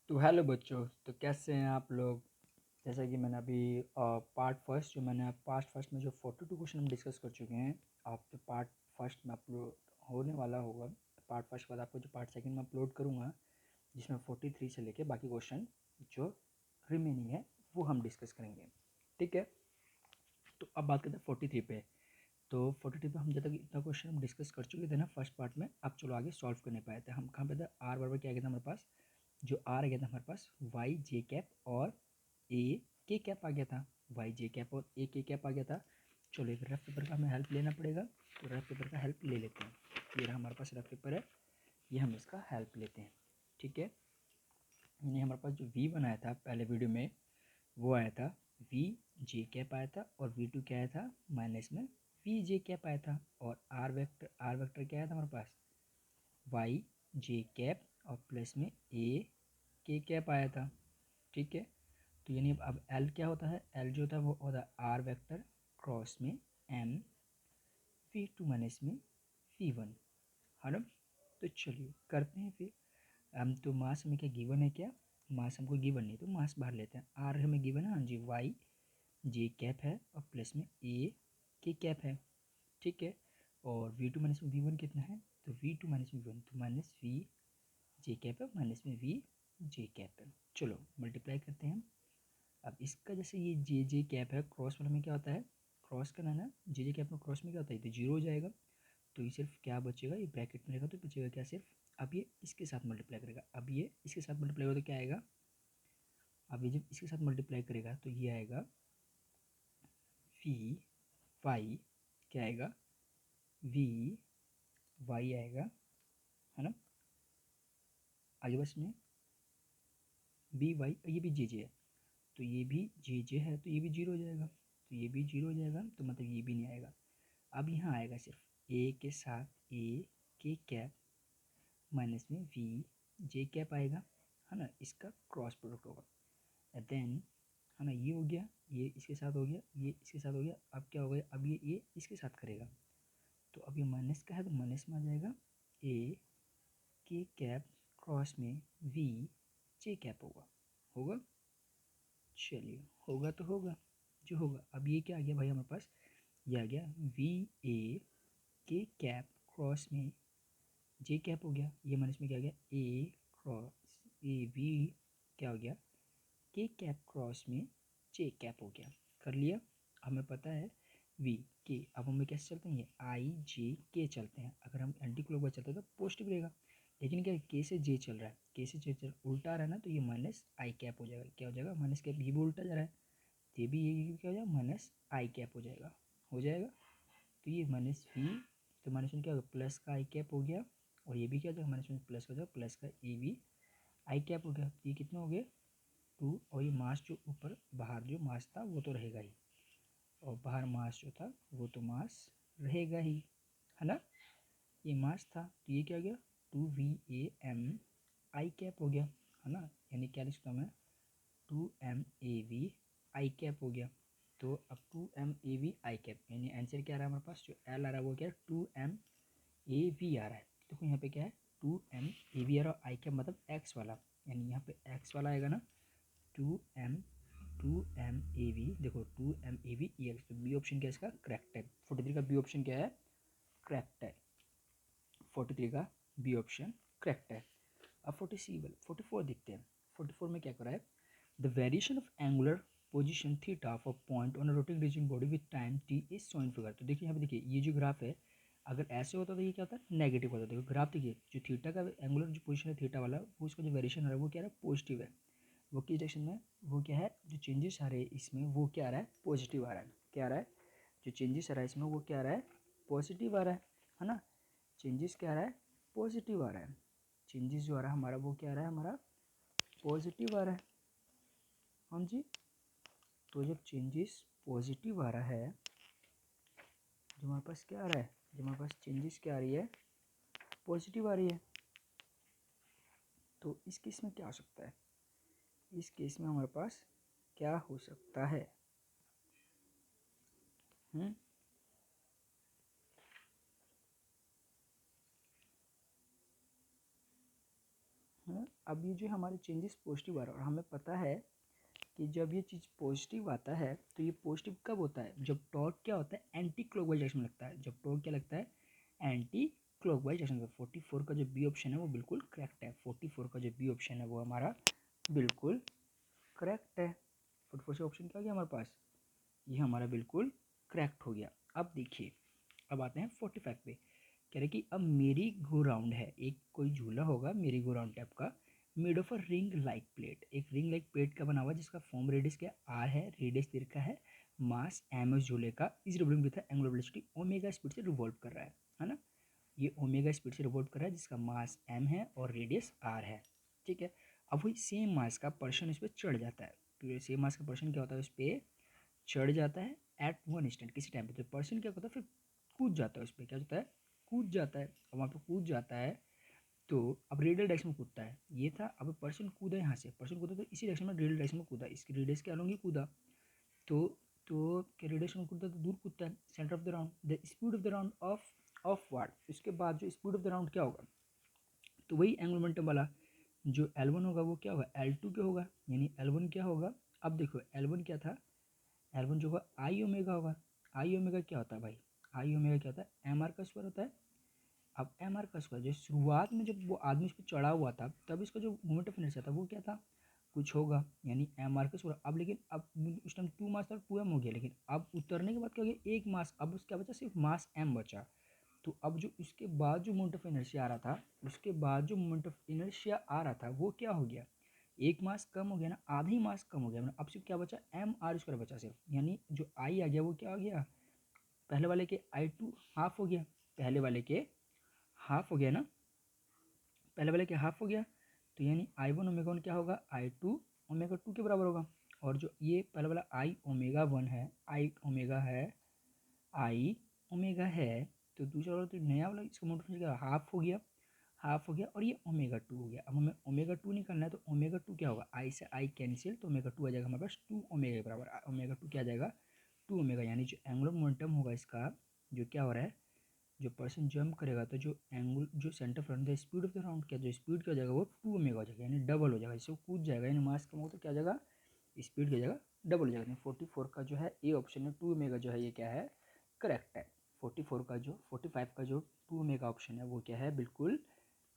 तो हेलो बच्चों, तो कैसे हैं आप लोग। जैसा कि मैंने अभी पार्ट फर्स्ट जो मैंने पार्ट फर्स्ट में जो 42 क्वेश्चन हम डिस्कस कर चुके हैं। आप जो पार्ट फर्स्ट में अपलोड होने वाला होगा, पार्ट फर्स्ट के बाद आपको जो पार्ट सेकंड में अपलोड करूँगा, जिसमें 43 से लेके बाकी क्वेश्चन जो रिमेनिंग है वो हम डिस्कस करेंगे। ठीक है, तो अब बात करते हैं 43 पे। तो 43 पे हम जब तक इतना क्वेश्चन हम डिस्कस कर चुके थे ना फर्स्ट पार्ट में, अब चलो आगे सॉल्व करने पाए थे। हम कहाँ पे थे, आर बराबर क्या आ गया था हमारे पास, जो आर आ गया था हमारे पास वाई जे कैप और ए के कैप आ गया था। वाई जे कैप और ए के कैप आ गया था। चलो एक रफ पेपर का हमें हेल्प लेना पड़ेगा, तो रफ पेपर का हेल्प ले लेते हैं। ये रहा हमारे पास रफ पेपर है, ये हम इसका हेल्प लेते हैं। ठीक है, ये हमारे पास जो वी बनाया था पहले वीडियो में वो आया था वी जे कैप आया था, और वी टू क्या आया था माइनस में वी जे कैप आया था। और आर वेक्टर क्या आया था हमारे पास वाई जे कैप और प्लस में ए के कैप आया था। ठीक है, तो यानी अब एल क्या होता है, एल जो होता है वो होता है आर वेक्टर क्रॉस में एम वी टू माइनस में वी वन, है ना। तो चलिए करते हैं फिर। हम तो मास हमें क्या गिवन है, क्या मास हमको गिवन नहीं, तो मास बाहर लेते हैं। आर हमें गिवन है, हाँ जी, वाई जे कैप है और प्लस में ए के कैप है। ठीक है, और वी टू माइनस में वी वन कितना है, तो वी टू माइनस में वी वन, तो माइनस वी जे कैप है माइनस में वी जे कैप है। चलो मल्टीप्लाई करते हैं। अब इसका जैसे ये जे कैप है, क्रॉस वाला में क्या होता है, क्रॉस करना है ना, जे कैप में क्रॉस में क्या होता है, तो जीरो हो जाएगा। तो ये सिर्फ क्या बचेगा, ये ब्रैकेट में रहेगा तो बचेगा क्या, सिर्फ अब ये इसके साथ मल्टीप्लाई करेगा। अब ये इसके साथ मल्टीप्लाई होगा तो क्या आएगा, अब ये जब इसके साथ मल्टीप्लाई करेगा तो ये आएगा वी वाई, क्या आएगा वी वाई आएगा, है ना। आगे बस में बी वाई, ये भी जे है, तो ये भी जे है, तो ये भी जीरो हो जाएगा, तो ये भी जीरो हो जाएगा, तो मतलब ये भी नहीं आएगा। अब यहाँ आएगा सिर्फ ए के साथ ए के कैप माइनस में वी जे कैप आएगा, है ना, इसका क्रॉस प्रोडक्ट होगा। एंड देन, है ना, ये हो गया, ये इसके साथ हो गया, ये इसके साथ हो गया। अब क्या हो गया, अब ये इसके साथ करेगा, तो अब ये माइनस का है तो माइनस में आ जाएगा ए के कैप क्रॉस में वी जे कैप होगा, होगा। चलिए होगा तो होगा जो होगा। अब ये क्या आ गया भाई हमारे पास, ये आ गया वी ए के कैप क्रॉस में जे कैप हो गया, ये माइनस में क्या आ गया ए क्रॉस ए वी क्या हो गया के कैप क्रॉस में जे कैप हो गया। कर लिया, हमें पता है वी के, अब हमें कैसे चलते हैं, ये आई जे के चलते हैं। अगर हम एंटी क्लॉकवाइज चलते हैं तो पॉजिटिव रहेगा, लेकिन क्या के से जे चल रहा है, के से जे चल उल्टा रहा है ना, तो ये माइनस आई कैप हो जाएगा। क्या हो जाएगा माइनस कैप, ये भी उल्टा जा रहा है, तो ये भी ये क्या हो जाएगा माइनस आई कैप हो जाएगा, हो जाएगा। तो ये माइनस वी, तो माइनस में क्या होगा प्लस का आई कैप हो गया, और ये भी क्या हो जाएगा माइनस में प्लस हो जाएगा, प्लस का ए वी आई कैप हो गया। तो ये कितना हो गया टू, और ये मास जो ऊपर बाहर जो मास था वो तो रहेगा ही, और बाहर मास जो था वो तो मास रहेगा ही, है ना। ये मास था, तो ये क्या हो गया two V A M I cap हो गया, है ना। यानी क्या लिख सकता हूँ मैं, two M A V I cap हो गया। तो अब two M A V I cap, यानी आंसर क्या आ रहा है हमारे पास, जो एल आ रहा है वो क्या है टू एम ए वी आ रहा है। देखो यहाँ पे क्या है टू एम ए वी आ रहा है, आई कैप मतलब एक्स वाला, यानी यहाँ पे एक्स वाला आएगा ना, टू एम ए वी, देखो two M A V E X, तो बी ऑप्शन क्या है इसका करेक्ट है। 43 का बी ऑप्शन क्या है, करेक्ट है। 43 का बी ऑप्शन करेक्ट है। अब 44 देखते हैं। 44 में क्या करा है, the variation of angular position theta of a point on a rotating rigid body with time T is shown figure. तो देखिए यहाँ पे देखिए ये जो ग्राफ है, अगर ऐसे होता तो ये क्या होता है नेगेटिव होता। देखो ग्राफ देखिए, जो थीटा का एंगुलर जो पोजीशन है थीटा वाला, वो उसका जो वेरिएशन आ रहा है वो क्या है पॉजिटिव है। वो किस डायरेक्शन में, वो क्या है जो चेंजेस आ रहे हैं इसमें वो क्या आ रहा है पॉजिटिव आ रहा है। क्या आ रहा है, जो चेंजेस आ रहा है इसमें वो क्या आ रहा है पॉजिटिव आ रहा है ना। चेंजेस क्या आ रहा है पॉजिटिव आ रहा है, चेंजेस जो आ रहा है हमारा वो क्या आ रहा है हमारा पॉजिटिव आ रहा है। हाँ जी, तो जब चेंजेस पॉजिटिव आ रहा है, जो हमारे पास क्या आ रहा है, जो हमारे पास चेंजेस क्या आ रही है पॉजिटिव आ रही है, तो इस केस में क्या हो सकता है, इस केस में हमारे पास क्या हो सकता है। हम्म, अब ये जो हमारे चेंजेस पॉजिटिव आ रहा है और हमें पता है कि जब ये चीज़ पॉजिटिव आता है तो ये पॉजिटिव कब होता है, जब टॉर्क क्या होता है एंटी क्लॉकवाइज डायरेक्शन में लगता है। जब टॉर्क क्या लगता है एंटी क्लॉकवाइज डायरेक्शन में। 44 का जो बी ऑप्शन है वो बिल्कुल करेक्ट है। 44 का जो बी ऑप्शन है वो हमारा बिल्कुल करेक्ट है। 44 से ऑप्शन क्या हो गया हमारे पास, ये हमारा बिल्कुल करेक्ट हो गया। अब देखिए, अब आते हैं 45 पे। कह रहे कि अब मेरी गो राउंड है, एक कोई झूला होगा मेरी गो राउंड टाइप का, made of a ring like plate. एक रिंग लाइक प्लेट का बना हुआ जिसका फॉर्म रेडियस क्या आर है, रेडियस दे रखा है, मास एम एस झूले का, इस revolving with angular velocity omega speed से रिवॉल्व कर रहा है ना। ये ओमेगा स्पीड से रिवॉल्व कर रहा है जिसका मास एम है और रेडियस आर है, ठीक है। अब वही सेम मास का पर्सन इस पर चढ़ जाता है, तो सेम मास का पर्सन क्या होता है उस पर चढ़ जाता है एट वन इंस्टेंट, किसी टाइम पे। तो पर्सन क्या होता है फिर कूद जाता है उस पर, क्या होता है कूद जाता है। अब वहाँ पे कूद जाता है तो अब रेडियल डायरेक्शन में कूदता है, ये था। अब पर्सन कूदा यहाँ से, पर्सन कूदा तो इसी डायरेक्शन में रेडियल डायरेक्शन में कूदा, इसकी रेडियस के अलॉन्ग ही कूदा। तो क्या रेडिएशन में कूदता है तो दूर कूदता है centre of the round. The speed of the round of what, इसके बाद जो स्पीड ऑफ द राउंड क्या होगा, तो वही एंगुलर मोमेंटम वाला जो L1 होगा वो क्या होगा L2 क्या होगा, यानी L1 क्या होगा। अब देखो L1 क्या था, L1 जो होगा आई ओमेगा होगा। आई ओमेगा क्या होता है भाई, आई ओमेगा क्या होता है एम आर का स्क्वायर होता है। अब एम आर का स्क्वायर जो शुरुआत में जब वो आदमी उस पर चढ़ा हुआ था तब इसका जो मोमेंट ऑफ इनर्शिया था वो क्या था कुछ होगा, यानी एम आर का स्क्वायर। अब लेकिन अब उस टाइम 2 मास था 2m हो गया, लेकिन अब उतरने के बाद क्या हो गया 1 मास, अब उसका बचा सिर्फ मास m बचा। तो अब जो उसके बाद जो मोमेंट ऑफ इनर्शिया आ रहा था, उसके बाद जो मोमेंट ऑफ इनर्शिया आ रहा था वो क्या हो गया 1 मास कम हो गया ना, आधा ही मास कम हो गया। अब सिर्फ क्या बचा एम आर स्क्वायर बचा सिर्फ, यानी जो आई आ गया वो क्या हो गया पहले वाले के I2 हाफ हो गया, पहले वाले के हाफ हो गया ना, पहले वाले के हाफ हो गया। तो यानी I1 ओमेगा वन क्या होगा I2 ओमेगा 2 के बराबर होगा। और जो ये पहले वाला आई ओमेगा वन है, आई ओमेगा है, आई ओमेगा है, तो दूसरा वाला तो नया वाला इसका मोमेंट क्या हाफ हो गया, हाफ हो गया, और ये ओमेगा 2 हो गया। अब हमें ओमेगा 2 निकालना है तो ओमेगा 2 क्या होगा आई से आई कैंसिल, तो ओमेगा 2 आ जाएगा हमारे पास 2 ओमेगा के बराबर। ओमेगा 2 क्या आ जाएगा 2 ओमेगा, यानी जो एंगुलर मोमेंटम होगा इसका जो क्या हो रहा है, जो पर्सन जंप करेगा तो जो एंगुल जो centre front the speed of the round क्या जो स्पीड क्या हो जाएगा वो 2 ओमेगा हो जाएगा, यानी डबल हो जाएगा। इससे वो कूद जाएगा, यानी मास कम होगा तो क्या हो जाएगा स्पीड की जगह डबल हो जाएगा। 44 का जो है ए ऑप्शन है 2 ओमेगा जो है ये क्या है करेक्ट है। 44 का जो 45 का जो 2 ओमेगा ऑप्शन है वो क्या है बिल्कुल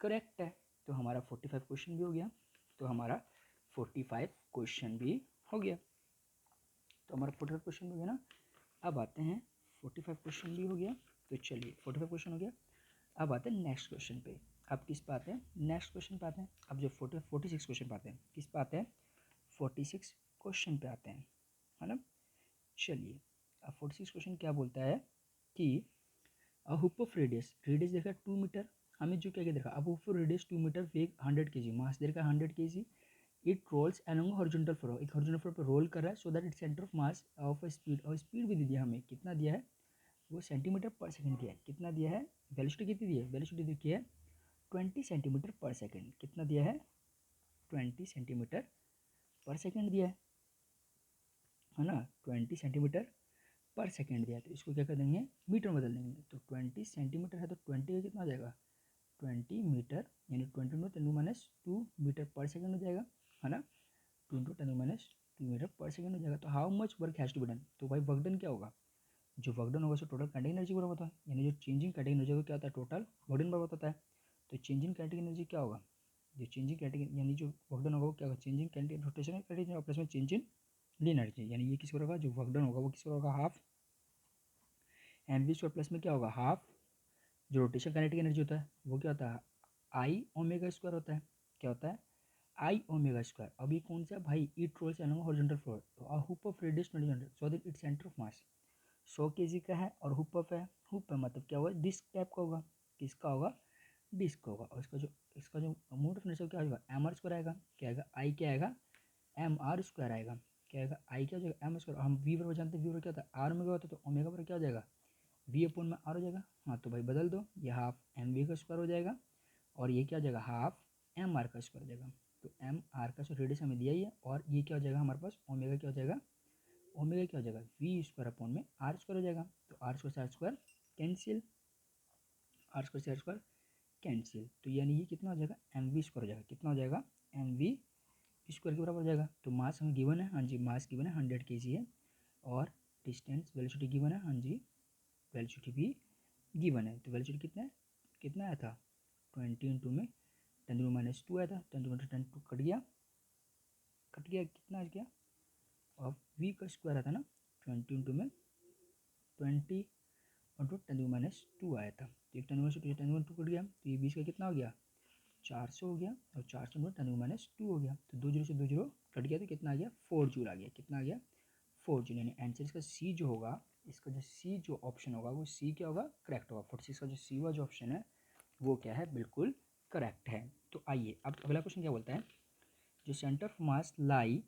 करेक्ट है। तो हमारा 45 क्वेश्चन भी हो गया, तो हमारा 45 क्वेश्चन भी हो गया, तो हमारा 45 क्वेश्चन भी हो गया ना। अब आते हैं 45 क्वेश्चन भी हो गया, तो चलिए 45 क्वेश्चन हो गया। अब आते हैं नेक्स्ट क्वेश्चन पे। अब किस पे आते हैं नेक्स्ट क्वेश्चन पे आते हैं। अब जो 46 क्वेश्चन पे आते हैं, किस पे आते हैं 46 क्वेश्चन पे आते हैं, है ना। चलिए अब 46 क्वेश्चन क्या बोलता है कि अ हुप ऑफ रेडियस, रेडियस देखा 2 मीटर, हमें जो क्या क्या देखा अब हुप ऑफ रेडियस 2 मीटर वेग 100 kg, मास देखा 100 kg, it rolls along horizontal floor, एक हॉरिजॉन्टल फ्लो पर रोल कर रहा है so that it centre of mass of speed, और स्पीड भी दे दिया हमें, कितना दिया है वो सेंटीमीटर पर सेकंड दिया है, कितना दिया है वेलोसिटी कितनी दी है, वेलोसिटी देखी है 20 सेंटीमीटर पर सेकंड, कितना दिया है 20 सेंटीमीटर पर सेकंड दिया है ना, 20 सेंटीमीटर पर सेकंड दिया है। तो इसको क्या कर देंगे मीटर में बदल देंगे, तो 20 सेंटीमीटर है तो 20 का कितना हो जाएगा 20 मीटर, यानी 20 में 10 माइनस 2 मीटर पर सेकंड हो जाएगा, है ना। 2 इंटू 10 माइनस 2 मीटर पर सेकंड हो जाएगा। तो how much work has to be done, तो भाई वर्क डन क्या होगा, जो वर्क डन होगा उसको टोटल काइनेटिक एनर्जी बराबर होता है, यानी जो चेंजिंग काइनेटिक एनर्जी को क्या होता है टोटल वर्क डन बराबर होता है। तो चेंजिंग काइनेटिक एनर्जी क्या होगा, जो चेंजिंग काइनेटिक यानी जो वर्क डन होगा वो क्या होगा चेंजिंग काइनेटिक रोटेशन काइनेटिक और प्लस में चेंजिंग एनर्जी, यानी ये किस पर होगा जो वर्क डन होगा वो किस पर होगा half M V square plus में क्या होगा हाफ जो रोटेशन काइनेटिक एनर्जी होता है वो क्या होता है आई ओमेगा स्क्वायर होता है, क्या होता है आई ओमेगा स्क्वायर। अब ये कौन सा भाई it rolls along horizontal floor, तो a hoop of radius 20 so that it centre of mass 100 kg का है और हुप ऑफ है, हुप है मतलब क्या होगा डिस्क टाइप का होगा, किसका होगा डिस्क होगा। और इसका जो मोमेंट ऑफ इनर्शिया क्या होगा एम आर स्क्वायर आएगा, क्या आएगा आई क्या आएगा एम आर स्क्वायर आएगा, क्या आएगा आई क्या हो जाएगा एम स्क्वायर। हम वी बराबर जानते हैं वी बराबर क्या होता है आर ओमेगा होता है, तो ओमेगा पर क्या हो जाएगा वी अपॉन में आर हो जाएगा। हाँ तो भाई बदल दो, ये हाफ एम वी का स्क्वायर हो जाएगा और ये क्या हो जाएगा हाफ एम आर का स्क्वायर हो जाएगा। तो एम आर का रेडियस हमें दिया ही है और ये क्या हो जाएगा हमारे पास ओमेगा क्या हो जाएगा ओमेगा क्या हो जाएगा वी स्क्वायर अपॉन में आर स्क्वायर हो जाएगा। तो आर स्क्वायर से R square cancel, R square से आर स्क्वायर कैंसिल, तो यानी ये कितना हो जाएगा एम वी स्क्वायर हो जाएगा, कितना हो जाएगा एम वी स्क्वायर के बराबर हो जाएगा। तो मास हमें गिवन है, हाँ जी मास गिवन है 100 kg है, और डिस्टेंस वेलोसिटी गिवन है, हाँ जी वेलोसिटी भी गिवन है। तो वेलोसिटी कितना है, कितना आया था 20 इंटू में 10⁻² आया था, 10⁻10 कट गया, कितना आ गया, और वी का स्क्वायर आता ना 20 इंटू में 20 इंटू 10⁻² आया था। तो एक 10⁻2 कट गया, तो ये 20 का कितना हो गया 400 हो गया, और 400 इंटू 10⁻² हो गया। तो 2 जीरो से 2 जीरो कट गया, तो कितना आ गया 4 जूल आ गया। कितना आ गया 4 जूल। यानी आंसर इसका सी जो होगा, इसका जो सी जो ऑप्शन होगा वो सी क्या होगा, करेक्ट होगा। 46 का जो सी हुआ जो ऑप्शन है वो क्या है, बिल्कुल करेक्ट है। तो आइए अब अगला क्वेश्चन क्या बोलता है, जो सेंटर ऑफ मास लाई,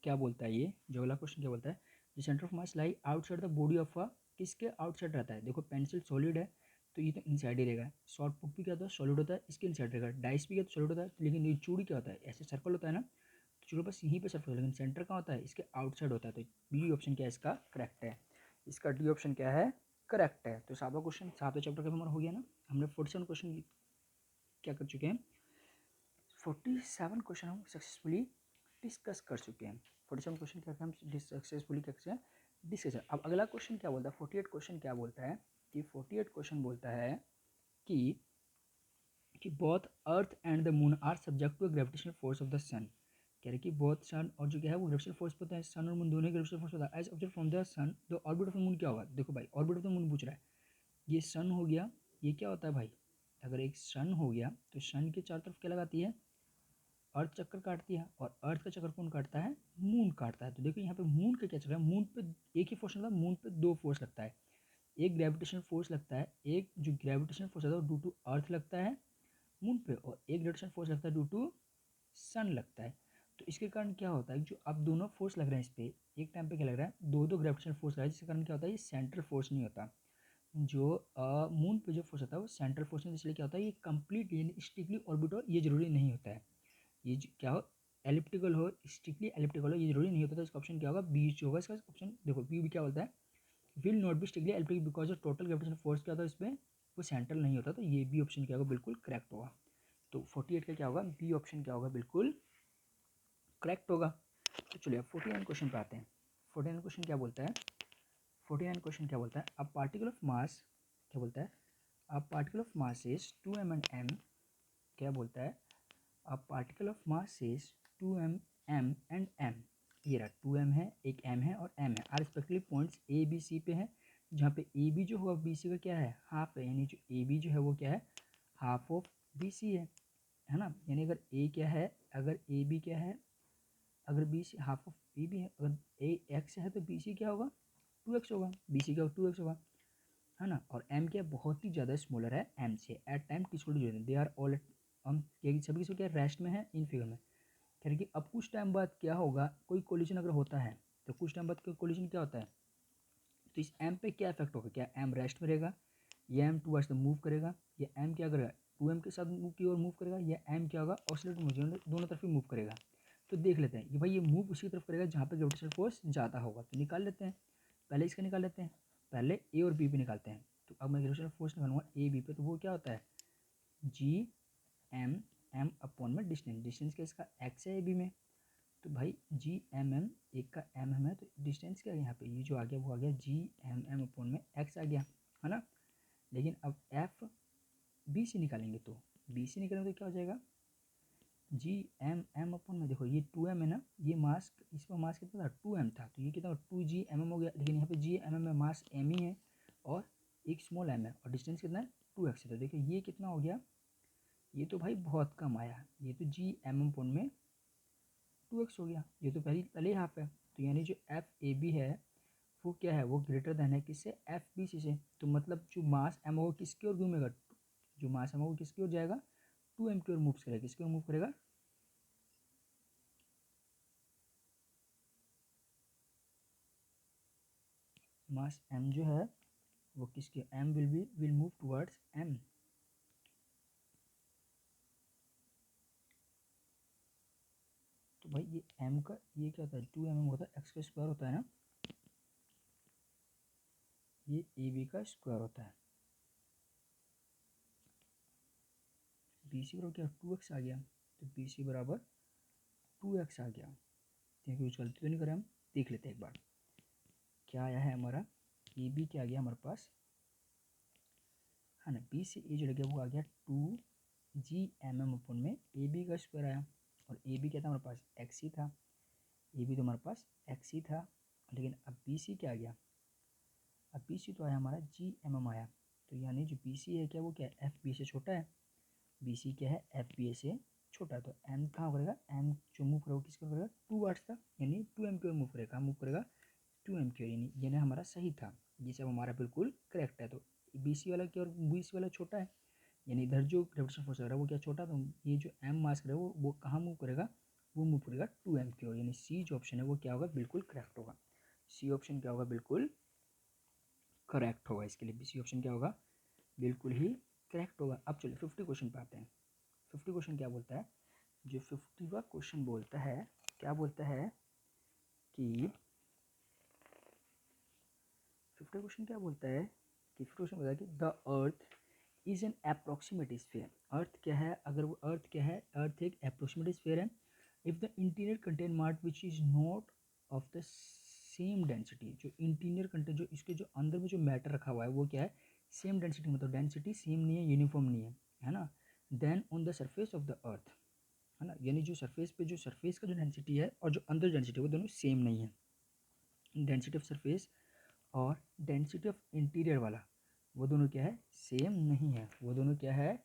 क्या बोलता है ये जो अगला क्वेश्चन क्या बोलता है, जो centre of mass lie outside the body of a, किसके आउटसाइड रहता है। देखो पेंसिल सॉलिड है तो ये तो इनसाइड ही रहेगा, शॉर्ट पुट भी क्या होता है सॉलिड होता है, इसके इनसाइड रहेगा, डाइस भी क्या सॉलिड होता है, लेकिन ये चूड़ी क्या होता है ऐसे सर्कल होता है ना, तो चूड़ी बस यहीं पे सर्कल होता है, लेकिन सेंटर कहाँ होता है, इसके आउटसाइड होता है। तो बी ऑप्शन क्या है इसका करेक्ट है, इसका डी ऑप्शन क्या है करेक्ट है। तो सातवां क्वेश्चन, सातवें चैप्टर का हमारा हो गया ना, हमने 47 क्वेश्चन क्या कर चुके हैं, 47 क्वेश्चन हम सक्सेसफुली डिस्कस कर चुके हैं। 47 क्वेश्चन क्या हम सक्सेसफुली क्या डिस्कस। अब अगला क्वेश्चन क्या बोलता है, 48 क्वेश्चन क्या बोलता है कि 48 क्वेश्चन बोलता है कि both earth and the moon are subject to gravitational force of the sun. कह रहे कि बोथ सन और जो क्या है वो ग्रेविटेशनल फोर्स होता है, सन और मून दोनों ग्रेविटेशनल फोर्स होता है। As observe from the sun the orbit of the moon क्या होगा। देखो भाई ऑर्बिट ऑफ द मून पूछ रहा है, ये सन हो गया, ये क्या होता है भाई, अगर एक सन हो गया तो सन के चारों तरफ क्या लगाती है, अर्थ चक्कर काटती है, और अर्थ का चक्कर कौन काटता है, मून काटता है। तो देखो यहाँ पे मून का क्या चल रहा है, मून पे एक ही फोर्स लगता है, मून पे दो फोर्स लगता है, एक ग्रेविटेशनल फोर्स लगता है, एक जो ग्रेविटेशनल फोर्स लगता है ड्यू टू अर्थ लगता है मून पे, और एक ग्रेविटेशनल फोर्स लगता है ड्यू टू सन लगता है। तो इसके कारण क्या होता है, जो अब दोनों फोर्स लग रहे हैं इस पर एक टाइम पे क्या लग रहा है, दो ग्रेविटेशनल फोर्स लग रहा है, जिसके कारण क्या होता है ये सेंट्रल फोर्स नहीं होता। जो मून पे जो फोर्स होता है वो सेंट्रल फोर्स नहीं, इसलिए क्या होता है ये कंप्लीट यानी स्ट्रिक्टली ऑर्बिट हो, ये जरूरी नहीं होता है, ये क्या हो एलिप्टिकल हो, स्ट्रिक्टली एलिप्टिकल हो, ये जरूरी नहीं होता। तो इसका ऑप्शन क्या होगा, बी जो होगा इसका ऑप्शन। देखो बी भी क्या बोलता है, will not be strictly elliptical because of total gravitational force क्या होता है इसमें वो सेंट्रल नहीं होता। तो ये बी ऑप्शन क्या होगा बिल्कुल करेक्ट होगा। तो 48 का क्या होगा, बी ऑप्शन क्या होगा बिल्कुल करेक्ट होगा। तो चलिए अब 49 क्वेश्चन पे आते हैं। 49 क्वेश्चन क्या बोलता है, 49 क्वेश्चन क्या बोलता है, अब पार्टिकल ऑफ मास क्या बोलता है, अब particle of mass is 2m and m, क्या बोलता है, a particle of mass is 2m m and m। ये रहा 2m है, एक m है और m है, are respectively points A B C पे है, जहाँ पे ए बी जो होगा बी सी का क्या है हाफ है, यानी जो ए बी जो है वो क्या है हाफ ऑफ बी सी है ना। यानी अगर ए क्या है, अगर ए बी क्या है, अगर B C half of A B है, अगर ए एक्स है तो बी सी क्या होगा 2x होगा, बी सी का 2x होगा है ना। और m क्या बहुत ही ज़्यादा स्मॉलर है m से, एट टाइम टी स्क्वायर जो दे आर ऑल, हम सभी क्या रेस्ट में है इन फिगर में। कह रहे कि अब कुछ टाइम बाद क्या होगा, कोई कोलिजन अगर होता है तो कुछ टाइम बाद कोई कोलिजन क्या होता है, तो इस m पे क्या इफेक्ट होगा, क्या m रेस्ट में रहेगा, या m टू से मूव करेगा, या m क्या करेगा 2m के साथ मूव की ओर मूव करेगा, या m क्या होगा ऑक्सीलेट मोशन दोनों तरफ ही मूव करेगा। तो देख लेते हैं कि भाई ये मूव उसी तरफ करेगा जहाँ पे ग्रेविटेशनल फोर्स ज़्यादा होगा। तो निकाल लेते हैं, पहले इसका निकाल लेते हैं, पहले ए और बी पे निकालते हैं। तो अब मैं ग्रेविटेशनल फोर्स निकालूंगा ए बी पे, तो वो क्या होता है जी एम एम अपॉन में डिस्टेंस, डिस्टेंस क्या इसका एक्स है ए बी में, तो भाई जी एम एम एक का एम एम है, तो डिस्टेंस क्या है यहाँ पे ये जो आ गया वो आ गया जी एम एम अपॉन में एक्स आ गया है ना। लेकिन अब एफ बी से निकालेंगे, तो बी से निकालेंगे तो क्या हो जाएगा जी एम एम अपॉन में, देखो ये 2m है ना, ये मास इसमें मास कितना था 2m था, तो ये कितना 2g mm हो गया, लेकिन यहाँ पे जी एम एम में मास m ही है और एक स्मॉल m है, और डिस्टेंस कितना है 2x है। तो देखिए ये कितना हो गया, ये तो भाई बहुत कम आया, ये तो जी एम एम अपॉन में 2x हो गया, ये तो पहले हाफ है। तो यानी जो एफ ए बी है वो क्या है, वो ग्रेटर देन है किससे एफ बी सी से। तो मतलब जो मास एम होगा किसकी ओर घूमेगा, जो मास एम होगा किसकी ओर जाएगा 2m की ओर मूव करेगा, किसकी ओर मूव करेगा मास m जो है वो किसके m will move towards m। तो भाई ये m का ये क्या होता है 2mm होता है, x का स्क्वायर होता है ना, ये ए बी का स्क्वायर होता है, बी सी बराबर क्या 2x आ गया। तो बी सी बराबर 2x आ गया। ठीक है, कुछ गलती तो नहीं करें हम, देख लेते हैं एक बार क्या आया है हमारा। ए बी क्या आ गया हमारे पास, है ना, बी से ए जो लग गया वो आ गया 2g अपन में ए बी का स्क्वायर आया। और ए बी क्या था हमारे पास, एक्स ही था, ए बी तो हमारे पास एक्स ही था। लेकिन अब बी सी क्या आ गया, अब बी सी तो आया हमारा g आया। तो यानी जो बी सी है क्या, वो क्या है, एफ बी से छोटा है। बी सी क्या है, एफ बी से छोटा है। तो एम कहाँ करेगा, एम जो मूव करेगा किसका करेगा, 2 वाट्स था, यानी 2 एम मूव करेगा, मूव करेगा 2 एम, यानी ये हमारा सही था। ये सब हमारा बिल्कुल करेक्ट है। तो बी सी वाला क्या और बी सी वाला छोटा है, यानी इधर जो ग्रेविटेशन फोर्स लग रहा है वो क्या छोटा, तो ये जो एम मास है वो कहाँ मूव करेगा, वो मूव करेगा 2 एम की ओर। यानी सी जो ऑप्शन है वो क्या होगा, बिल्कुल करेक्ट होगा। सी ऑप्शन क्या होगा, बिल्कुल करेक्ट होगा। इसके लिए बी सी ऑप्शन क्या होगा, बिल्कुल ही करेक्ट होगा। अब चलिए 50 क्वेश्चन पे आते हैं। 50 क्वेश्चन क्या बोलता है, जो 50वां क्वेश्चन बोलता है, क्या बोलता है कि 50 क्वेश्चन क्या बोलता है कि 50 क्वेश्चन बोलता है कि the earth is an approximate sphere. Earth क्या है, अगर वो अर्थ क्या है, अर्थ एक अप्रोक्सीमेट स्फीयर है। इफ द इंटीरियर कंटेंट मार्ट which is not of the same density, जो इंटीरियर कंटेंट जो इसके जो अंदर में जो मैटर रखा हुआ है वो क्या है, सेम डेंसिटी, मतलब डेंसिटी सेम नहीं है, यूनिफॉर्म नहीं है ना। Then on the surface of the earth, है ना, यानी जो सरफेस पे जो सरफेस का जो डेंसिटी है और जो अंदर डेंसिटी है वो दोनों सेम नहीं है। डेंसिटी ऑफ सरफेस और डेंसिटी ऑफ इंटीरियर वाला, वो दोनों क्या है, सेम नहीं है। वो दोनों क्या है,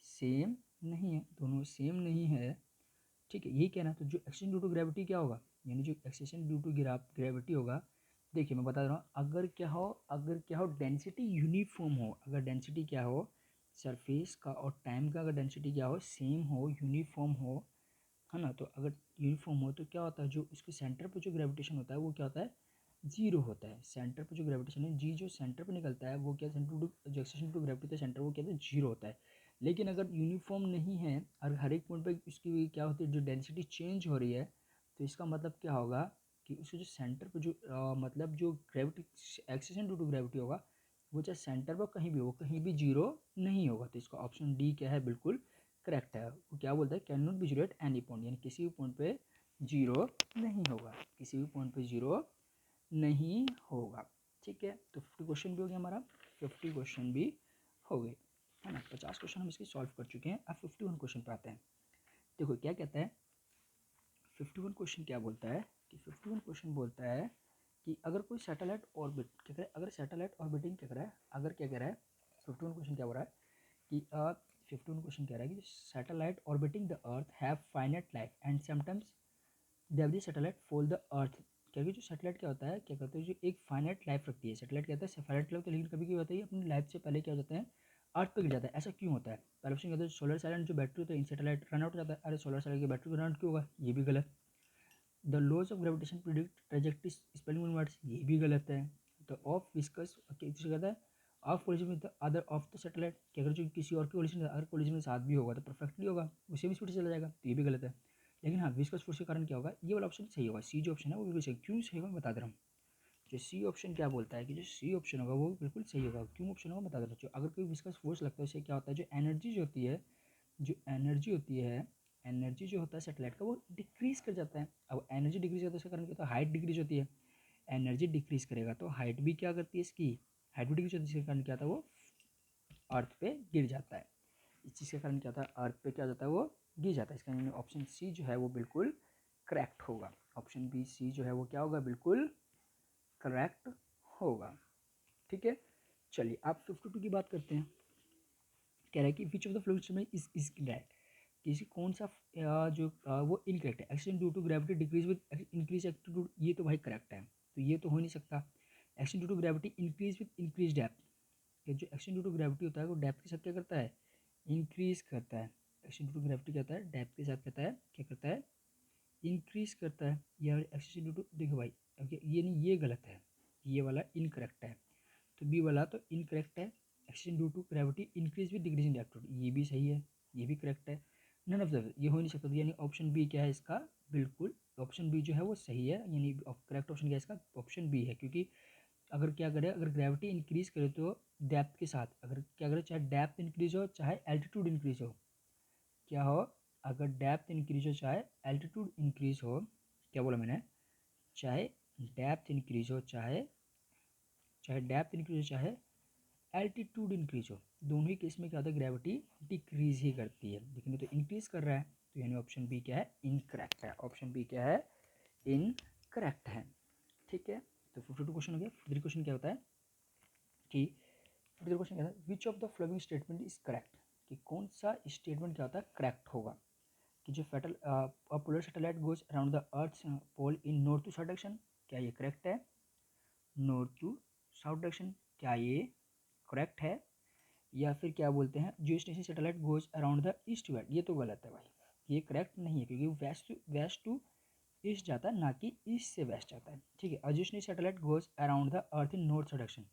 सेम नहीं है, दोनों सेम नहीं है। ठीक है, यही कहना। तो जो एक्सेशन ड्यू टू ग्रेविटी क्या होगा, यानी जो एक्सेशन ड्यू टू ग्रेविटी होगा, देखिए मैं बता रहा हूँ, अगर क्या हो डेंसिटी यूनिफॉर्म हो, अगर डेंसिटी क्या हो सरफेस का और टाइम का, अगर डेंसिटी क्या हो सेम हो, यूनिफॉर्म हो, है ना, तो अगर यूनिफॉर्म हो तो क्या होता है, जो इसके सेंटर पर जो ग्रेविटेशन होता है वो क्या होता है, जीरो होता है। सेंटर पर जो ग्रेविटेशन है, जी जो सेंटर पर निकलता है वो क्या, सेंटर टू जो एक्सेशन टू ग्रेविटी का सेंटर वो क्या है, जीरो होता है। लेकिन अगर यूनिफॉर्म नहीं है और हर एक पॉइंट पे इसकी क्या होती है, जो डेंसिटी चेंज हो रही है, तो इसका मतलब क्या होगा कि उसके जो सेंटर पर जो मतलब जो ग्रेविटी एक्सेशन टू ग्रेविटी होगा, वो चाहे सेंटर पर कहीं भी हो, कहीं भी जीरो नहीं होगा। तो इसका ऑप्शन डी क्या है, बिल्कुल करेक्ट है। वो क्या बोलता है, can not be zero at any point, यानी किसी भी पॉइंट पे जीरो नहीं होगा, किसी भी पॉइंट पे जीरो नहीं होगा। ठीक है, तो 50 क्वेश्चन भी हो गया हमारा, 50 क्वेश्चन भी हो गए, है ना। 50 क्वेश्चन हम इसके सॉल्व कर चुके हैं। अब 51 क्वेश्चन पे आते हैं। देखो क्या कहता है 51 क्वेश्चन, क्या बोलता है कि 51 क्वेश्चन बोलता है कि अगर कोई सैटेलाइट ऑर्बिट क्या करे, अगर सैटेलाइट ऑर्बिटिंग क्या करा है, अगर क्या कह रहा है 51 क्वेश्चन क्या हो रहा है कि 51 क्वेश्चन कह रहा है कि satellite orbiting the earth have finite life and sometimes the satellite fall the earth. क्योंकि जो सैटेलाइट क्या होता है, क्या कहते हैं, जो एक फाइनाइट लाइफ रखती है, सैटेलाइट कहता है फाइनाइट लाइफ, तो लेकिन कभी क्या होता है अपनी लाइफ से पहले क्या हो जाता है, अर्थ पे गिर जाता है। ऐसा क्यों होता है, पहले ऑप्शन कहते हैं सोलर साइलेंट जो बैटरी होता है इन सैटेलाइट रन आउट हो जाता है। अरे सोलर साइलेंट की बैटरी रन आउट क्यों होगा, ये भी गलत। The laws of gravitation predict trajectory spelling words, ये भी गलत है। तो ऑफ विस्कस किसी कहता है of collision with the other of the satellite, कि अगर जो किसी और के कोलिजन अगर कोलिजन के साथ भी होगा तो परफेक्टली होगा, उसे भी स्पीड से चला जाएगा, तो ये भी गलत है। लेकिन हाँ विस्कस फोर्स के कारण क्या होगा, ये वाला ऑप्शन सही होगा। सी जो ऑप्शन है वो बिल्कुल सही, क्यों सही होगा मैं बता दे रहा हूँ। जो सी ऑप्शन क्या बोलता है कि जो सी ऑप्शन होगा वो बिल्कुल सही होगा, क्यों ऑप्शन होगा बता दे रहा हूँ। अगर कोई विस्कस फोर्स लगता है उससे क्या होता है, जो एनर्जी जो होती है, जो एनर्जी होती है, एनर्जी जो होता है सेटेलाइट का वो डिक्रीज कर जाता है। अब एनर्जी डिक्रीज होता है उसके कारण क्या होता है, हाइट डिक्रीज होती है। एनर्जी डिक्रीज करेगा तो हाइट भी क्या करती है, इसकी हाइट भी डिक्रीज होती है, जिसके कारण क्या होता है वो अर्थ पे गिर जाता है। इस चीज़ के कारण क्या होता है, अर्थ पे क्या हो जाता है वो गिर जाता है। इसका यानी ऑप्शन सी जो है वो बिल्कुल करेक्ट होगा। ऑप्शन बी सी जो है वो क्या होगा, बिल्कुल करेक्ट होगा। ठीक है, चलिए आप 52 की बात करते हैं। कह रहा है कि विच ऑफ द फ्लूइड्स में इज करेक्ट, किसी कौन सा वो इनकरेक्ट है। Action due to gravity decrease with increase altitude, ये तो भाई करेक्ट है, तो ये तो हो नहीं सकता। Action due to gravity increase with increase depth, कि जो एक्शन ड्यू टू ग्रेविटी होता है वो डेप्थ के साथ क्या करता है, इंक्रीज करता है। एक्शन ड्यू टू ग्रेविटी क्या होता है, डेप्थ के साथ कहता है क्या करता है, इंक्रीज करता है। या एक्शन ड्यू टू, देखो भाई ओके ये नहीं, ये गलत है, ये वाला इनकरेक्ट है। तो बी वाला तो इनकरेक्ट है। Action due to gravity increase with decrease in depth, ये भी सही है, ये भी करेक्ट है। नन ऑफ द, ये हो नहीं सकता। तो यानी ऑप्शन बी क्या है इसका, बिल्कुल ऑप्शन बी जो है वो सही है। यानी करेक्ट ऑप्शन क्या है इसका, ऑप्शन बी है। क्योंकि अगर क्या करे, अगर ग्रेविटी इंक्रीज करे तो डेप्थ के साथ, अगर क्या करे चाहे डेप्थ इंक्रीज हो चाहे एल्टीट्यूड इंक्रीज हो, क्या हो अगर डेप्थ इंक्रीज हो चाहे एल्टीट्यूड इंक्रीज हो, क्या बोला मैंने, चाहे डेप्थ इंक्रीज हो चाहे डेप्थ इंक्रीज हो चाहे एल्टीट्यूड इंक्रीज हो, दोनों ही केस में क्या होता है, ग्रेविटी डिक्रीज ही करती है, लेकिन ये तो इंक्रीज कर रहा है, तो यानी ऑप्शन बी क्या है, इनकरेक्ट है। ऑप्शन बी क्या है, इनकरेक्ट है। ठीक है, तो 52 क्वेश्चन हो गया। 53 क्वेश्चन क्या होता है कि 53 क्वेश्चन क्या है, विच of the following statement is correct, कि कौन सा स्टेटमेंट क्या होता है, करेक्ट होगा, कि जो polar satellite goes around the earth pole in north to south direction, क्या ये करेक्ट है, नॉर्थ टू साउथ डायरेक्शन, क्या ये करेक्ट है, या फिर क्या बोलते हैं जो station satellite goes around the east west, ये तो गलत है भाई, ये करेक्ट नहीं है, क्योंकि वेस्ट टू ईस्ट जाता है, ना कि ईस्ट से वेस्ट जाता है। ठीक है, और जो station satellite goes around the earth in north direction,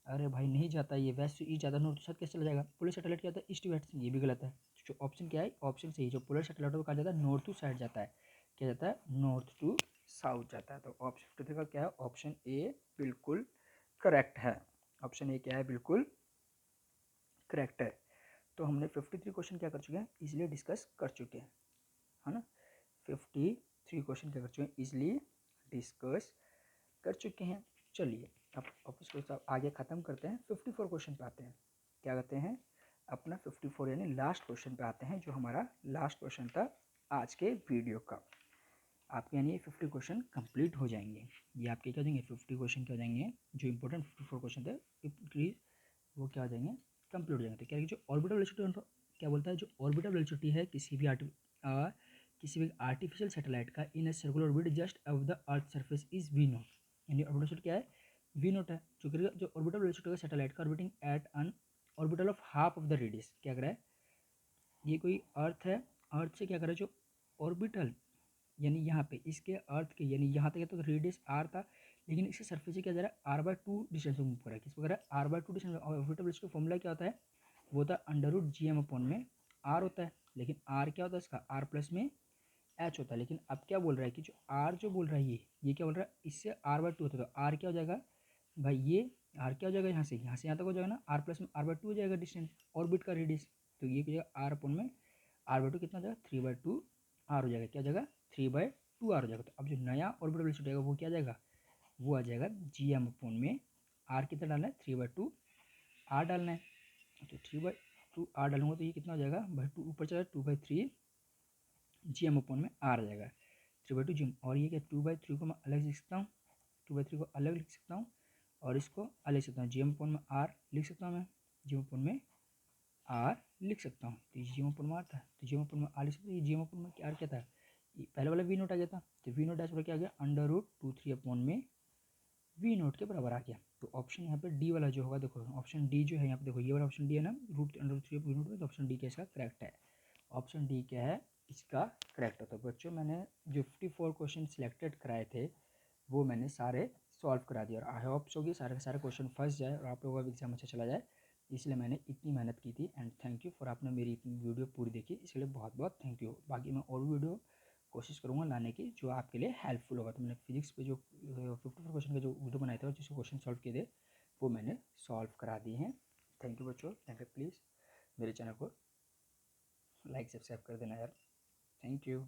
अरे भाई नहीं जाता, ये वेस्ट से ईस्ट जाता है, नॉर्थ टू साउथ कैसे चला जाएगा, पोलर सैटेलाइट क्या होता है, ईस्ट वेस्ट, ये भी गलत है। जो ऑप्शन क्या है, ऑप्शन सही, जो पोलर सैटेलाइट वो कहा जाता है नॉर्थ टू साइड जाता है, क्या जाता है, नॉर्थ टू साउथ जाता है। तो ऑप्शन 53 का क्या है, ऑप्शन ए बिल्कुल करेक्ट है। ऑप्शन ए क्या है, बिल्कुल करेक्ट है। तो हमने 53 क्वेश्चन क्या कर चुके हैं, इजीली डिस्कस कर चुके हैं, है ना। 53 क्वेश्चन क्या कर चुके हैं, इजीली डिस्कस कर चुके हैं। चलिए अब इसको आगे ख़त्म करते हैं, 54 क्वेश्चन पे आते हैं। क्या कहते हैं, अपना 54 यानी लास्ट क्वेश्चन पे आते हैं, जो हमारा लास्ट क्वेश्चन था आज के वीडियो का। आपके यानी 50 क्वेश्चन कंप्लीट हो जाएंगे, ये आपके क्या हो जाएंगे, 50 क्वेश्चन क्या हो जाएंगे, जो इंपॉर्टेंट 54 क्वेश्चन थे वो क्या हो जाएंगे, कंप्लीट हो जाएंगे। तो क्या है, जो ऑर्बिटल वेलोसिटी क्या बोलता है, जो ऑर्बिटल वेलोसिटी है किसी भी आर्टिफिशियल सैटेलाइट का in a circular orbit just above the earth surface is V naught, यानी ऑर्बिटल वेलोसिटी क्या है, वी नॉट है। जो ऑर्बिटल वेलोसिटी का सैटेलाइट का orbiting at an orbital of half of the radius, क्या कर रहा है, ये कोई अर्थ है, अर्थ से क्या कर रहा है, जो ऑर्बिटल यानी यहाँ पे इसके अर्थ के यानी यहाँ तक तो रेडियस आर था, लेकिन इसके सरफेस से क्या जा रहा है, R/2 डिस्टेंस में मूव कर रहा है, किस वगैरह R/2 डिस्टेंस में। ऑर्बिटल वेलोसिटी का फॉर्मूला क्या होता है, वो होता है √gm/में r होता है, लेकिन r क्या होता है इसका, r प्लस में h होता है। लेकिन अब क्या बोल रहा है कि जो r जो बोल रहा है, ये क्या बोल रहा है, इससे R/2 होता है, तो r क्या हो जाएगा भाई, ये r क्या हो जाएगा, यहाँ से यहाँ तक हो जाएगा ना, r प्लस में R/2 हो जाएगा डिस्टेंस, ऑर्बिट का रेडियस, तो ये हो जाएगा r/में R/2 कितना हो जाएगा, 3/2 r हो जाएगा, क्या हो जाएगा 3/2 r हो जाएगा। तो अब जो नया ऑर्बिटल वेलोसिटी आएगा वो क्या आ जाएगा, वो आ जाएगा gm/में r कितना डालना है, 3/2 r डालना है, तो 3/2 r डालूंगा तो ये कितना हो जाएगा भाई, टू ऊपर चला 2/3 gm/में r आ जाएगा, 3/2 gm। और ये क्या 2/3 को मैं अलग लिख सकता हूँ, 2/3 को अलग लिख सकता हूँ, और इसको अलग लिख सकता हूँ, gm/में r लिख सकता हूँ मैं, gm/में r लिख सकता हूँ, तो gm/में r था, तो gm/में r लिख सकता हूँ। ये gm/में r क्या था, पहले वाला वी नोट आ गया था, तो वी नोट डैश क्या आ गया, √2/3 वी नोट के बराबर आ गया। तो ऑप्शन यहाँ पे डी वाला जो होगा, देखो ऑप्शन डी जो है यहाँ पे, देखो ये वाला ऑप्शन डी है ना, √3 वी नोट, तो ऑप्शन डी क्या इसका करेक्ट है, ऑप्शन डी क्या है इसका करेक्ट है। तो बच्चों मैंने जो 54 क्वेश्चन सिलेक्टेड कराए थे वो मैंने सारे सॉल्व करा दिए, और आई होप सो कि सारे के सारे क्वेश्चन फंस जाए और आप लोगों का एग्जाम अच्छा चला जाए, इसलिए मैंने इतनी मेहनत की थी। एंड थैंक यू फॉर, आपने मेरी इतनी वीडियो पूरी देखी, इसके लिए बहुत बहुत थैंक यू। बाकी मैं और वीडियो कोशिश करूँगा लाने की जो आपके लिए हेल्पफुल होगा। तो मैंने फिजिक्स पे जो 54 क्वेश्चन का जो वीडियो बनाए थे और जिसको क्वेश्चन सॉल्व किए थे वो मैंने सॉल्व करा दिए हैं। थैंक यू बच्चों, थैंक यू। प्लीज़ मेरे चैनल को लाइक सब्सक्राइब कर देना यार, थैंक यू।